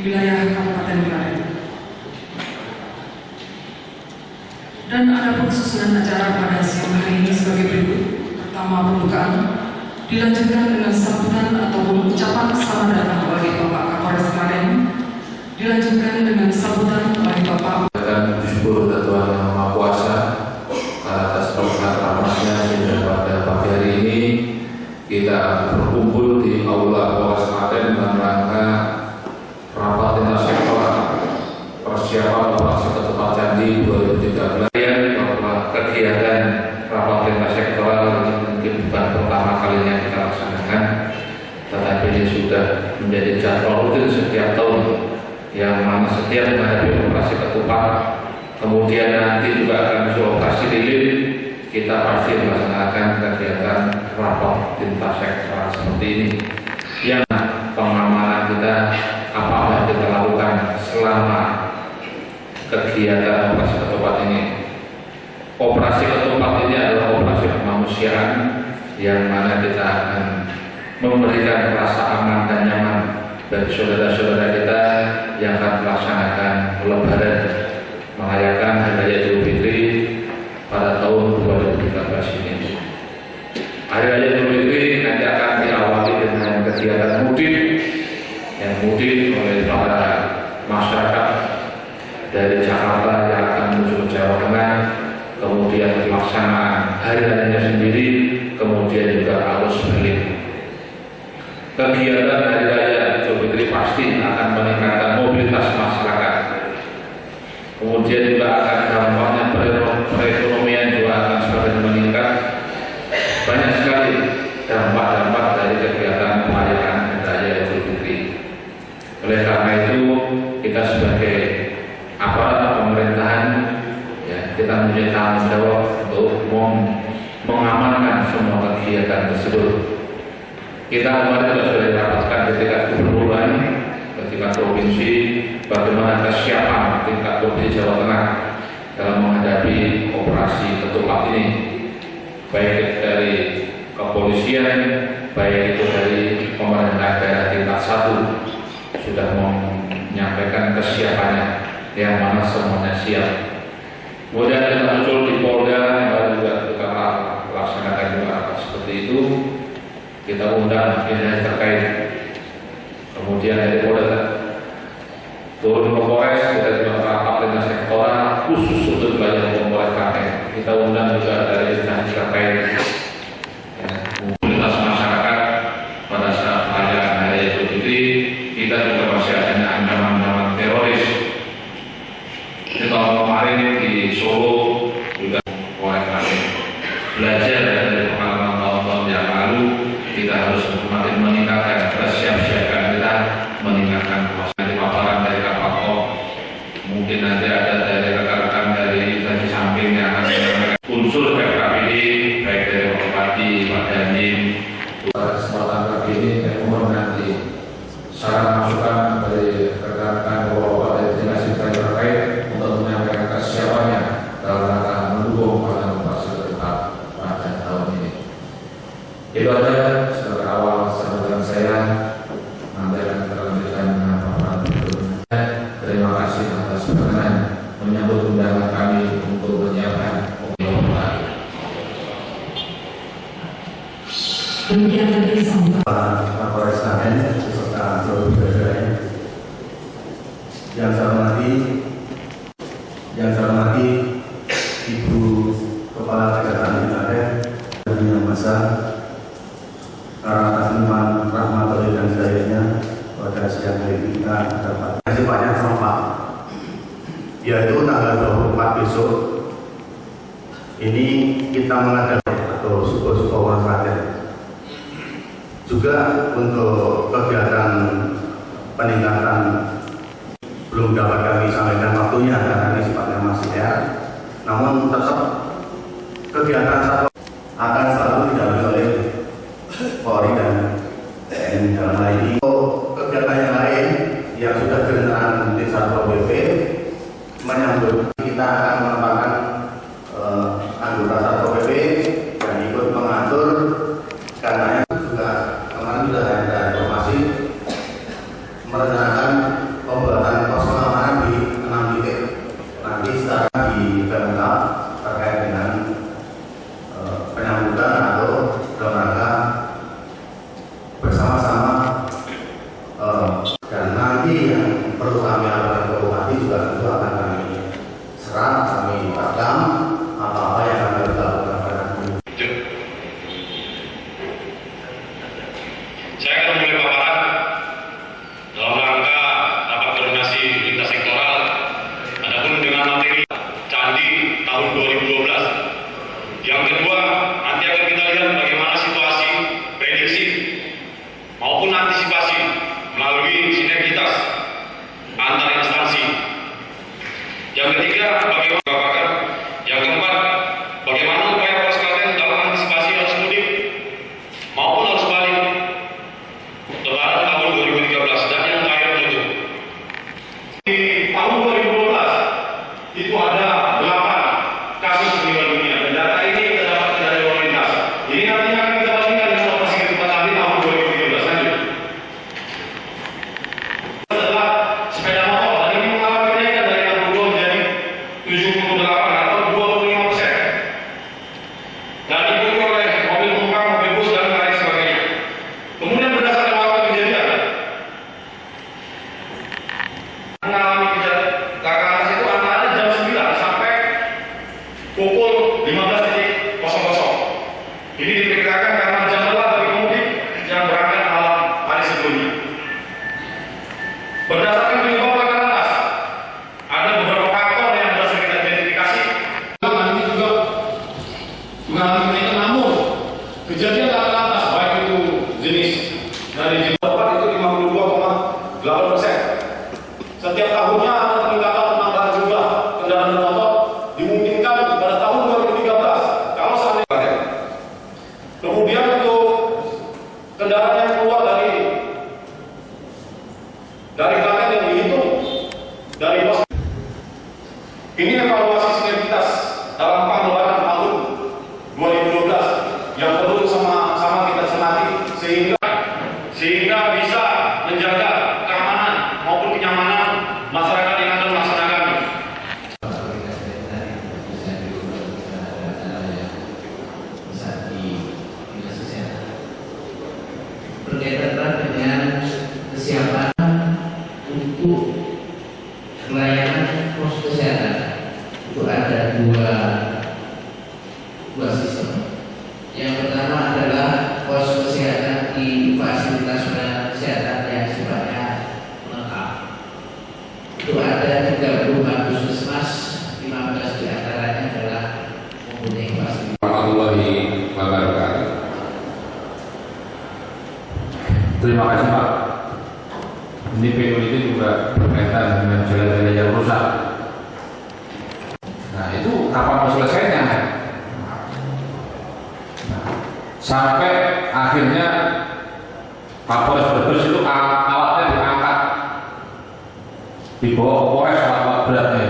wilayah Kabupaten Klaten. Dan ada susunan acara pada siang hari ini sebagai berikut. Pertama, pembukaan, dilanjutkan dengan sambutan ataupun ucapan selamat datang oleh Bapak Kapolres Klaten, dilanjutkan dengan sambutan oleh Bapak Disyukur Tuhan Yang Maha Kuasa atas berkat rahmatnya sehingga pada pagi hari ini kita berkumpul di Aula Polres Klaten dalam rangka rapat lintas sektoral persiapan operasi ketupat candi 2013. Bahwa kegiatan rapat lintas sektoral ini mungkin bukan pertama kalinya kita laksanakan, tetapi ini sudah menjadi jadwal rutin setiap tahun, yang mana setiap menghadapi operasi ketupat, kemudian nanti juga akan operasi lilin, kita pasti melaksanakan kegiatan rapat lintas sektoral seperti ini. Yang pengamanan kita, apa yang kita lakukan selama kegiatan operasi ketupat ini. Operasi ketupat ini adalah operasi kemanusiaan yang mana kita akan memberikan rasa aman dan nyaman bagi saudara-saudara kita yang akan melaksanakan Lebaran, merayakan Hari Raya Idul Fitri pada tahun 2013 ini. Hari Raya Idul Fitri nanti akan diawali dengan kegiatan mudik yang mudik oleh para masyarakat dari Jakarta yang akan menuju ke Jawa Tengah, kemudian pelaksanaan hari rayanya sendiri, kemudian juga arus balik. Kegiatan Hari Raya Idul Fitri pasti akan meningkatkan mobilitas masyarakat. Kemudian juga akan dampaknya perekonomian juga akan semakin meningkat. Banyak sekali dampak-dampak dari kegiatan perayaan Hari Raya Idul Fitri. Oleh karena itu, kita sebagai aparat pemerintahan, ya, kita mempunyai tanggung jawab untuk mengamankan semua kegiatan tersebut. Kita kemarin juga sudah didapatkan di tingkat gubernur, di tingkat provinsi, bagaimana kesiapan tingkat provinsi Jawa Tengah dalam menghadapi operasi ketupat ini, baik dari kepolisian, baik itu dari pemerintah daerah tingkat 1 sudah menyampaikan kesiapannya, yang mana semuanya siap. Kemudian kita muncul di Polda, yang juga kita laksanakan juga seperti itu. Kita undang dinas terkait, kemudian dari Polda turun ke Polres, kita juga rapat lintas sektoral khusus untuk wilayah Polres Klaten. Kita undang juga dari dinas terkait, ya, komunitas masyarakat pada saat perayaan Hari Raya Idul Fitri. Kita juga masih ada ancaman-ancaman teroris. Di tahun kemarin di Solo juga Polres Klaten belajar dari pengalaman tahun-tahun yang lalu. Kita harus semakin meningkatkan kesiapsiagaan kita, meningkatkan kuasa paparan dari Kapolres. Mungkin nanti ada dari rekan-rekan dari samping yang akan menyampaikan unsur PKPD, baik dari Pak Bupati, Pak Dandim. Kesempatan kali ini saya mohon nanti saran masukan dari rekan-rekan Bapak dari dinas terkait untuk menyampaikan kesiapannya dalam rangka mendukung pada operasi ketupat pada tahun ini. Itu aja sebagai awal sambutan saya. Nanti akan kita lanjutkan dengan paparan berikutnya. Terima kasih atas perkenan menyambut undangan kami untuk menyiapkan pemilihan. demikian tadi sambutan Pak Kapolres Klaten beserta seluruh jajarannya. Yang saya hormati Ibu Kepala Kejaksaan Klaten yang masa karena atas iman rahmat dan hidayahnya pada siang hari kita dapat kasih banyak sama Pak, yaitu tanggal 24 besok ini kita mengadakan atau suku-suku orang Klaten juga untuk kegiatan peningkatan belum dapat kami sampaikan waktunya karena ini sifatnya masih ya. Namun tetap kegiatan satu akan selalu didampingi oleh Polri dan TNI dalam hal ini. Kegiatan yang lain yang sudah direncanakan di Satpol PP menyambut kita akan menempatkan anggota Satpol PP dan ikut mengatur, karena juga kemarin sudah ada informasi merencanakan dan diikuti oleh mobil pompa, mobil bus dan lain sebagainya. Kemudian berdasarkan waktu kejadian, mengalami kecelakaan itu antara jam 9 sampai pukul 15.00. Ini diperkirakan karena jam telat dari pemudik yang berangkat malam hari sebelumnya. Berdasarkan penyebab laka lantas, ada beberapa faktor yang berhasil kita identifikasi. Ini juga mengalami kenaikan, namun kejadian laka lantas baik itu jenis dari jenis tempat itu 52,8%. Setiap tahunnya ada peningkatan penambahan jumlah kendaraan bermotor, dimungkinkan pada tahun 2013 kalau seandainya. Kemudian untuk kendaraan yang keluar dari paket yang dihitung dari pos. Ini evaluasi sinergitas dalam pengelolaan tahun 2012 yang perlu sama-sama kita cermati sehingga bisa menjaga keamanan maupun kenyamanan masyarakat yang akan melaksanakannya. Berkaitan dengan kesiapan untuk pelayanan pos kesehatan, itu ada dua sistem. Yang pertama adalah pos kesehatan di fasilitas kesehatan yang sifatnya lengkap. Itu ada 34 puskesmas, 15 diantaranya adalah mempunyai fasilitas. Warahmatullahi wabarakatuh. Terima kasih Pak. Ini PU itu juga berkaitan dengan jalan-jalan yang rusak. Nah itu kapan mau selesainya? Nah, sampai akhirnya Kapolres Brebes itu alatnya diangkat, dibawa ke Polres alat beratnya.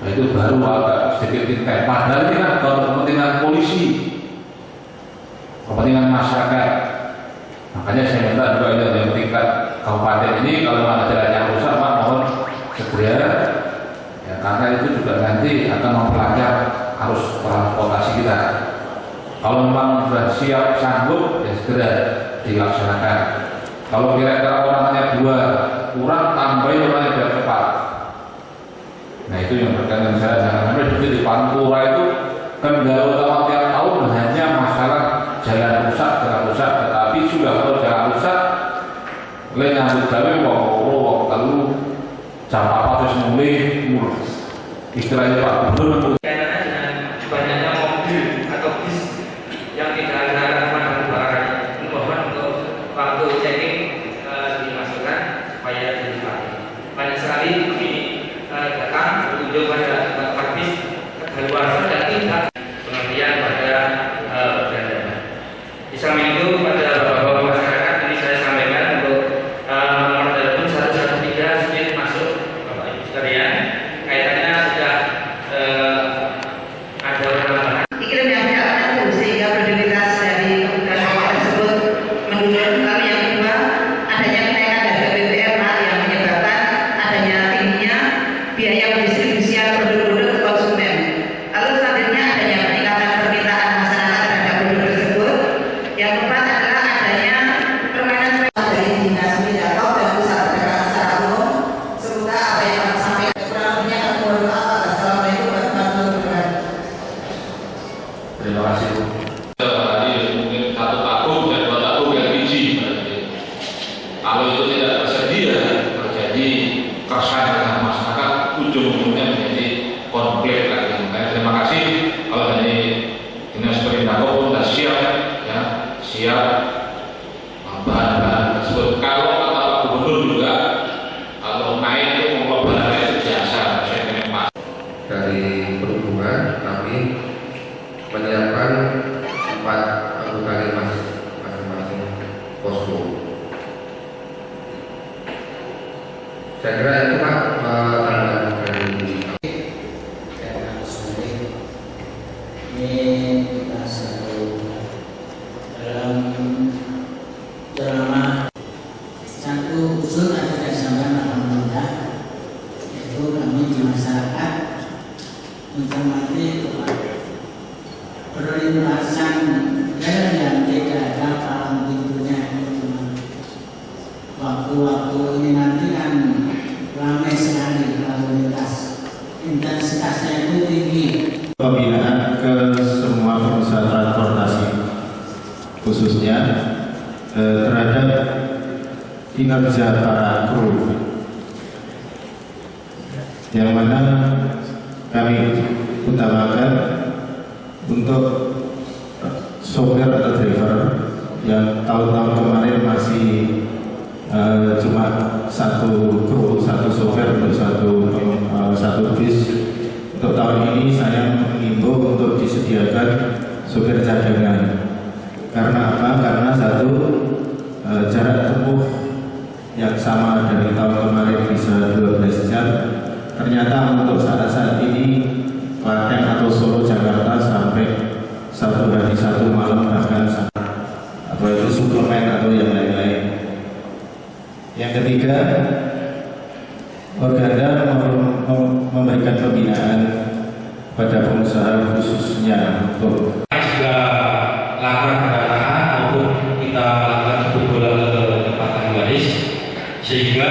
Nah itu baru agak sedikit tingkat. Padahal ini kan kepentingan polisi, kepentingan masyarakat. Makanya saya minta juga ini yang tingkat kabupaten ini kalau ada jalan yang rusak Pak mohon segera ya, karena itu juga nanti akan memperlancar arus transportasi kita. Kalau memang sudah siap sanggup ya segera dilaksanakan. Kalau kira-kira orangnya 2 kurang tambahin orangnya biar cepat. Nah itu yang berkaitan saya jangan sampai di Pantura itu kendala utama tiap tahun hanya masalah jalan rusak, tetapi sudah kalau jalan rusak, lain yang gawe wong telu jam apa terus mulai istilahnya Pak Gubernur. Karena dengan banyaknya mobil atau bis yang tidak ada pemadam kebakaran, mohon untuk waktu checking dimasukkan supaya dipakai. Banyak sekali kami datang berkunjung pada tempat bis kedaluarsa dan tidak pengertian pada berdandan. Di samping itu pada bapak-bapak masyarakat ini saya sampaikan untuk nomor telepon 113 sudah masuk Bapak Ibu sekalian. Kaitannya sudah ada penambahan. Dikirim yang berjalan sehingga produktivitas dari kebutuhan pokok tersebut menurun. Lalu yang kedua, adanya kenaikan harga BBM yang menyebabkan adanya tingginya biaya pendistribusian produk-produk ke konsumen. Lalu selanjutnya adanya peningkatan permintaan masyarakat terhadap produk tersebut. Yang keempat adalah adanya permainan dari dinas Widato dan pusat pergerakan secara umum. Semoga apa yang kami sampaikan kurang lebihnya mohon maaf. Assalamualaikum warahmatullahi wabarakatuh. Terima kasih Bu. Tadi mungkin 1 tabung dan 2 tabung LPG. Kalau itu tidak tersedia terjadi keresahan dengan masyarakat, ujung-ujungnya menjadi konflik lagi. Terima kasih kalau dari dinas Perindago pun sudah siap ya, siap bahan-bahan tersebut. Kalau kata Pak Gubernur juga kalau naik itu pengorbanannya itu biasa. Saya ingin Mas dari perhubungan kami menyiapkan 4 kali masing-masing posko. Saya kira itu Pak tanggapan dari ini kita satu dalam drama satu usul ada dari sampai alhamdulillah, yaitu kami di masyarakat mencermati perlintasan jalan yang tidak ada palang pintunya. Waktu-waktu ini nanti kan ramai sekali lalu lintas, intensitasnya itu tinggi. Pembinaan ke semua perusahaan transportasi, khususnya terhadap kinerja para kru, yang mana kami utamakan untuk sopir atau driver yang tahun-tahun kemarin masih cuma satu kru, satu sopir untuk satu bis. Untuk tahun ini saya mengimbau untuk disediakan sopir cadangan. Karena apa? Karena satu, jarak tempuh yang sama dari tahun kemarin bisa 12 jam. Ternyata untuk saat ini Klaten atau Solo Jakarta sampai satu hari satu malam, bahkan atau itu suplemen atau yang lain-lain. Yang ketiga, Organda memberikan pembinaan pada pengusaha khususnya untuk juga lakukan pendataan maupun kita lakukan jebolan ke tempat waris, sehingga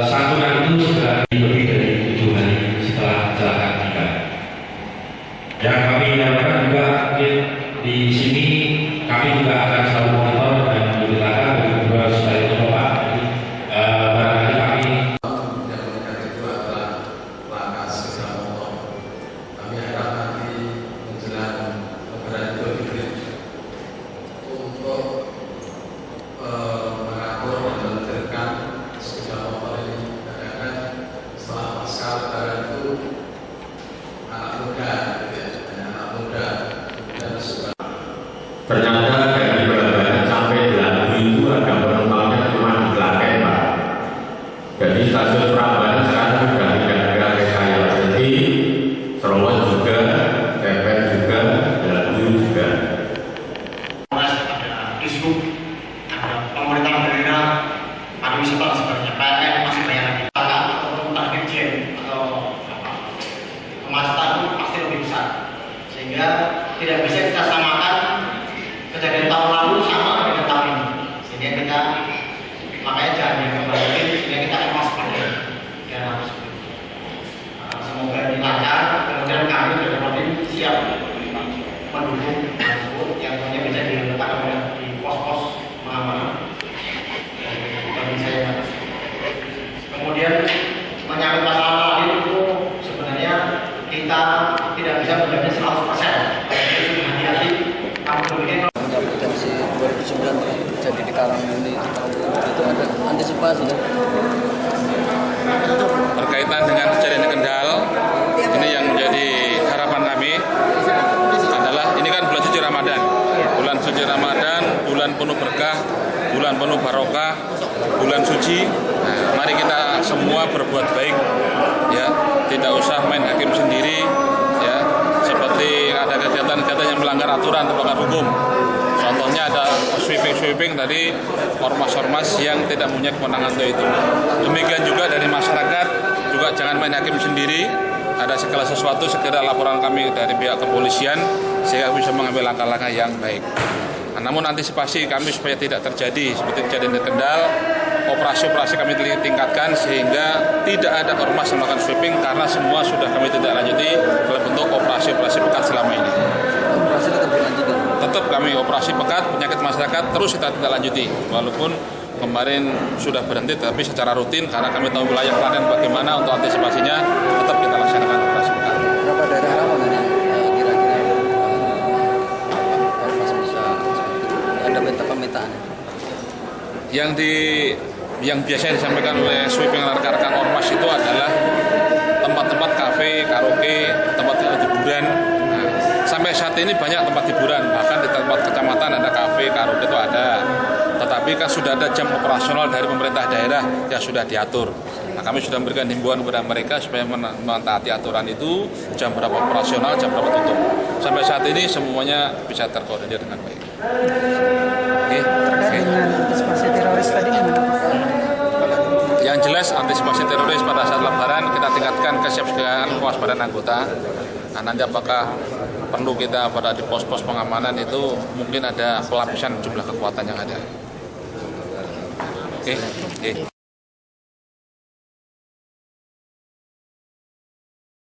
santunan itu sudah lebih dari 7 hari setelah kecelakaan tiga. Yang kami harapkan juga di sini kami juga akan selalu monitor dan memberitakan bagi kedua supaya itu Pak. Barangkali kami ternyata dari Surabaya sampai Lampung itu ada penumpangnya cuma di Klaten, Pak. Jadi stasiun Surabaya sekarang sudah tidak ada rekayasa. Jadi Solo juga, Tepen juga, Lampung juga. Ada isu, ada pemerintah daerah, pariwisata sebenarnya PLN masih banyak lagi ataupun target jam atau kemacetan itu pasti lebih besar, sehingga tidak bisa kita samakan kejadian tahun lalu sama dengan tahun ini, sehingga kita makanya jangan dikembalikan, sehingga kita waspada dan harus semoga ini lancar. Kemudian kami dari Prodim siap mendukung tersebut yang hanya bisa diletakkan di pos-pos pengamanan bagi saya. Kemudian menyangkut masalah lain itu sebenarnya kita tidak bisa menjamin 100%. Jadi hati-hati. Potensi 2009 terjadi di Karangmuni itu ada antisipasi berkaitan dengan kejadian Kendal. Ini yang menjadi harapan kami adalah ini kan bulan suci Ramadan, bulan penuh berkah, bulan penuh barokah, bulan suci. Nah, mari kita semua berbuat baik, ya, tidak usah main hakim sendiri, ya, seperti ada kegiatan-kegiatan yang melanggar aturan atau melanggar hukum. Contohnya ada sweeping tadi, ormas-ormas yang tidak punya kewenangan untuk itu. Demikian juga dari masyarakat juga jangan main hakim sendiri. Ada segala sesuatu segera laporan kami dari pihak kepolisian sehingga bisa mengambil langkah-langkah yang baik. Nah, namun antisipasi kami supaya tidak terjadi seperti kejadian di Kendal, operasi-operasi kami tingkatkan sehingga tidak ada ormas yang melakukan sweeping karena semua sudah kami tidak lanjuti dalam bentuk operasi-operasi pekat selama ini. operasi tetap dilanjutkan. Tetap kami operasi pekat penyakit masyarakat terus kita tidak lanjuti walaupun kemarin sudah berhenti tapi secara rutin karena kami tahu wilayah Klaten bagaimana untuk antisipasinya tetap kita laksanakan operasi pekat. Berapa daerah rawan ini kira-kira masih bisa ada pemetaan? Yang biasanya disampaikan oleh sweeping rekan-rekan ormas itu adalah tempat-tempat kafe, karaoke, tempat hiburan. Nah, sampai saat ini banyak tempat hiburan, bahkan di tempat kecamatan ada kafe, karaoke itu ada. Tetapi kan sudah ada jam operasional dari pemerintah daerah yang sudah diatur. Nah, kami sudah memberikan himbauan kepada mereka supaya mentaati aturan itu, jam berapa operasional, jam berapa tutup. Sampai saat ini semuanya bisa terkoordinir dengan baik. Terkait dengan antisipasi teroris tadi gimana? Yang jelas antisipasi teroris pada saat Lebaran kita tingkatkan kesiapsiagaan kewaspadaan anggota. Nah, nanti apakah perlu kita pada di pos-pos pengamanan itu mungkin ada pelapisan jumlah kekuatan yang ada. Oke.